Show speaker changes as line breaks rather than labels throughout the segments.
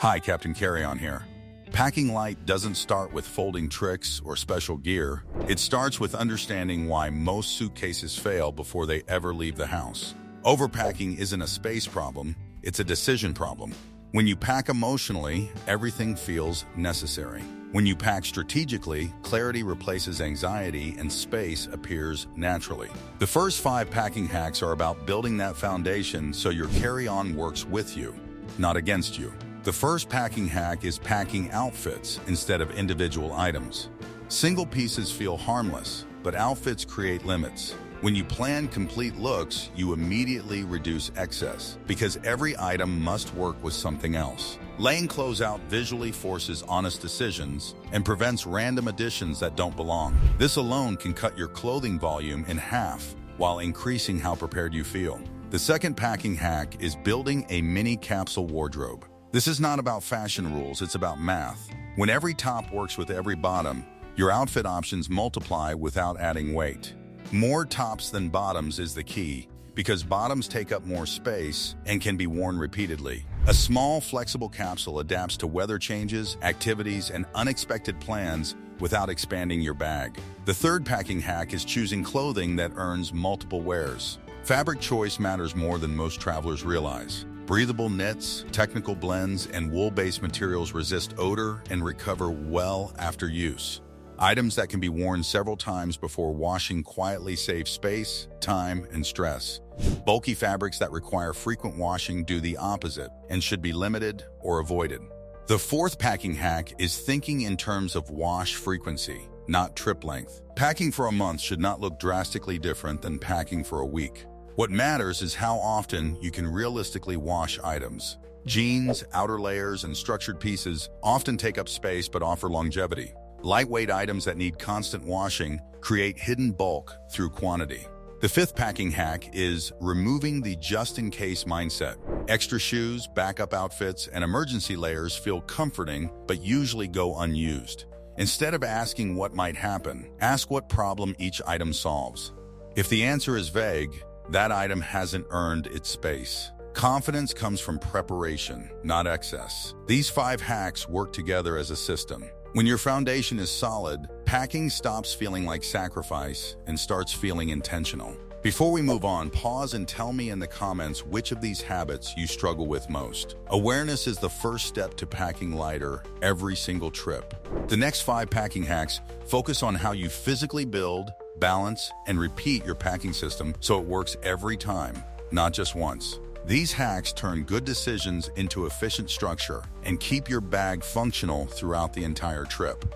Hi, Captain Carry-On here. Packing light doesn't start with folding tricks or special gear. It starts with understanding why most suitcases fail before they ever leave the house. Overpacking isn't a space problem, it's a decision problem. When you pack emotionally, everything feels necessary. When you pack strategically, clarity replaces anxiety and space appears naturally. The first 5 packing hacks are about building that foundation so your carry-on works with you, not against you. The first packing hack is packing outfits instead of individual items. Single pieces feel harmless, but outfits create limits. When you plan complete looks, you immediately reduce excess, because every item must work with something else. Laying clothes out visually forces honest decisions and prevents random additions that don't belong. This alone can cut your clothing volume in half while increasing how prepared you feel. The second packing hack is building a mini capsule wardrobe. This is not about fashion rules, it's about math. When every top works with every bottom, your outfit options multiply without adding weight. More tops than bottoms is the key, because bottoms take up more space and can be worn repeatedly. A small, flexible capsule adapts to weather changes, activities, and unexpected plans without expanding your bag. The third packing hack is choosing clothing that earns multiple wears. Fabric choice matters more than most travelers realize. Breathable knits, technical blends, and wool-based materials resist odor and recover well after use. Items that can be worn several times before washing quietly save space, time, and stress. Bulky fabrics that require frequent washing do the opposite and should be limited or avoided. The fourth packing hack is thinking in terms of wash frequency, not trip length. Packing for a month should not look drastically different than packing for a week. What matters is how often you can realistically wash items. Jeans, outer layers, and structured pieces often take up space but offer longevity. Lightweight items that need constant washing create hidden bulk through quantity. The fifth packing hack is removing the just-in-case mindset. Extra shoes, backup outfits, and emergency layers feel comforting but usually go unused. Instead of asking what might happen, ask what problem each item solves. If the answer is vague, that item hasn't earned its space. Confidence comes from preparation, not excess. These 5 hacks work together as a system. When your foundation is solid, packing stops feeling like sacrifice and starts feeling intentional. Before we move on, pause and tell me in the comments which of these habits you struggle with most. Awareness is the first step to packing lighter every single trip. The next 5 packing hacks focus on how you physically build, balance, and repeat your packing system so it works every time, not just once. These hacks turn good decisions into efficient structure and keep your bag functional throughout the entire trip.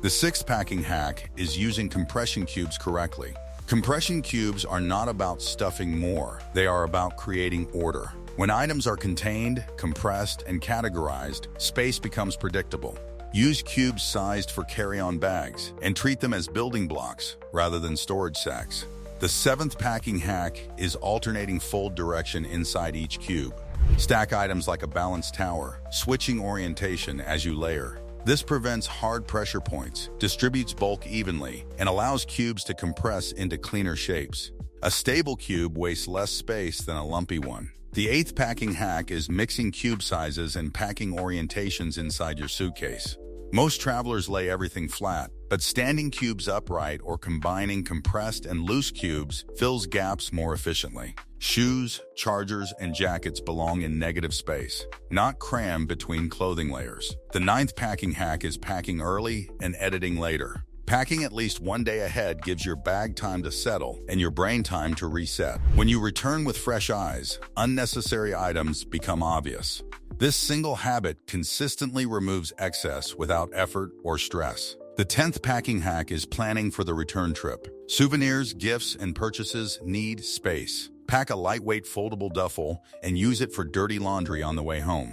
The 6th packing hack is using compression cubes correctly. Compression cubes are not about stuffing more, they are about creating order. When items are contained, compressed, and categorized, space becomes predictable. Use cubes sized for carry-on bags and treat them as building blocks rather than storage sacks. The 7th packing hack is alternating fold direction inside each cube. Stack items like a balanced tower, switching orientation as you layer. This prevents hard pressure points, distributes bulk evenly, and allows cubes to compress into cleaner shapes. A stable cube wastes less space than a lumpy one. The 8th packing hack is mixing cube sizes and packing orientations inside your suitcase. Most travelers lay everything flat, but standing cubes upright or combining compressed and loose cubes fills gaps more efficiently. Shoes, chargers, and jackets belong in negative space, not crammed between clothing layers. The 9th packing hack is packing early and editing later. Packing at least one day ahead gives your bag time to settle and your brain time to reset. When you return with fresh eyes, unnecessary items become obvious. This single habit consistently removes excess without effort or stress. The 10th packing hack is planning for the return trip. Souvenirs, gifts, and purchases need space. Pack a lightweight foldable duffel and use it for dirty laundry on the way home.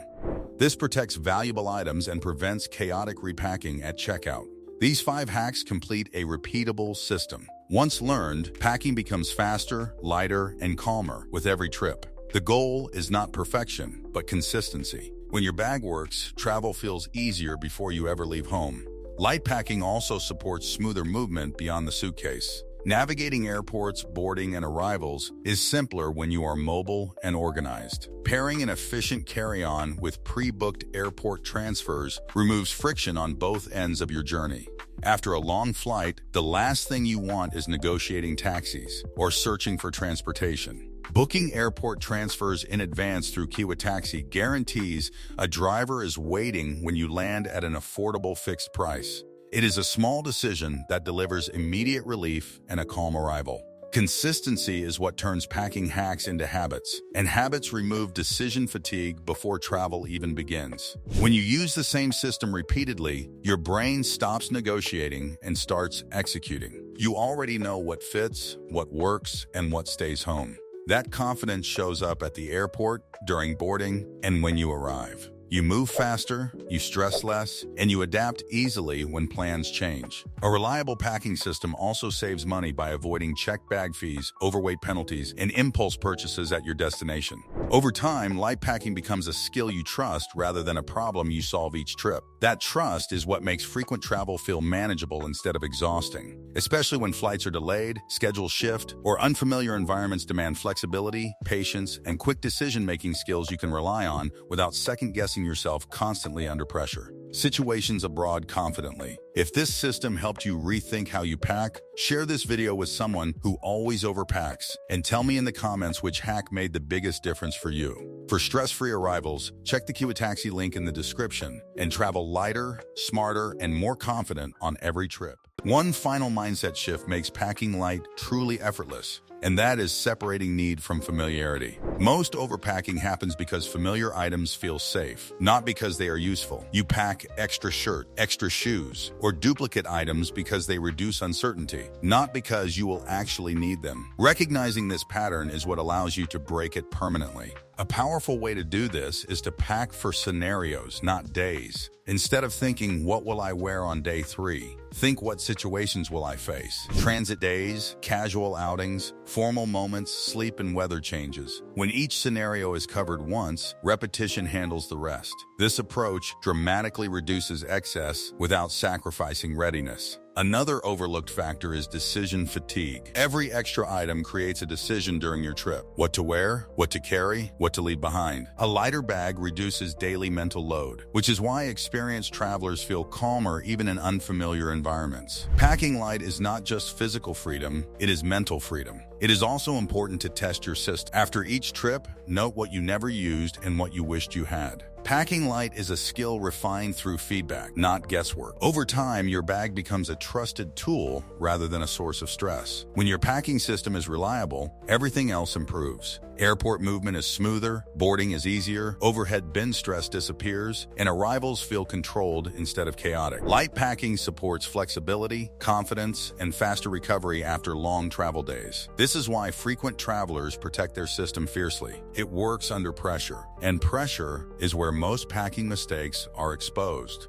This protects valuable items and prevents chaotic repacking at checkout. These 5 hacks complete a repeatable system. Once learned, packing becomes faster, lighter, and calmer with every trip. The goal is not perfection, but consistency. When your bag works, travel feels easier before you ever leave home. Light packing also supports smoother movement beyond the suitcase. Navigating airports, boarding, and arrivals is simpler when you are mobile and organized. Pairing an efficient carry-on with pre-booked airport transfers removes friction on both ends of your journey. After a long flight, the last thing you want is negotiating taxis or searching for transportation. Booking airport transfers in advance through Kiwa Taxi guarantees a driver is waiting when you land at an affordable fixed price. It is a small decision that delivers immediate relief and a calm arrival. Consistency is what turns packing hacks into habits, and habits remove decision fatigue before travel even begins. When you use the same system repeatedly, your brain stops negotiating and starts executing. You already know what fits, what works, and what stays home. That confidence shows up at the airport, during boarding, and when you arrive. You move faster, you stress less, and you adapt easily when plans change. A reliable packing system also saves money by avoiding checked bag fees, overweight penalties, and impulse purchases at your destination. Over time, light packing becomes a skill you trust rather than a problem you solve each trip. That trust is what makes frequent travel feel manageable instead of exhausting. Especially when flights are delayed, schedules shift, or unfamiliar environments demand flexibility, patience, and quick decision-making skills you can rely on without second-guessing yourself constantly under pressure. Situations abroad confidently. If this system helped you rethink how you pack, share this video with someone who always overpacks, and tell me in the comments which hack made the biggest difference for you. For stress-free arrivals, check the Kiwa Taxi link in the description and travel lighter, smarter, and more confident on every trip. One final mindset shift makes packing light truly effortless, and that is separating need from familiarity. Most overpacking happens because familiar items feel safe, not because they are useful. You pack extra shirt, extra shoes, or duplicate items because they reduce uncertainty, not because you will actually need them. Recognizing this pattern is what allows you to break it permanently. A powerful way to do this is to pack for scenarios, not days. Instead of thinking, what will I wear on day 3? Think, what situations will I face? Transit days, casual outings, formal moments, sleep and weather changes. When each scenario is covered once, repetition handles the rest. This approach dramatically reduces excess without sacrificing readiness. Another overlooked factor is decision fatigue. Every extra item creates a decision during your trip. What to wear, what to carry, what to leave behind. A lighter bag reduces daily mental load, which is why experienced travelers feel calmer even in unfamiliar environments. Packing light is not just physical freedom, it is mental freedom. It is also important to test your system. After each trip, note what you never used and what you wished you had. Packing light is a skill refined through feedback, not guesswork. Over time, your bag becomes a trusted tool rather than a source of stress. When your packing system is reliable, everything else improves. Airport movement is smoother, boarding is easier, overhead bin stress disappears, and arrivals feel controlled instead of chaotic. Light packing supports flexibility, confidence, and faster recovery after long travel days. This is why frequent travelers protect their system fiercely. It works under pressure, and pressure is where most packing mistakes are exposed.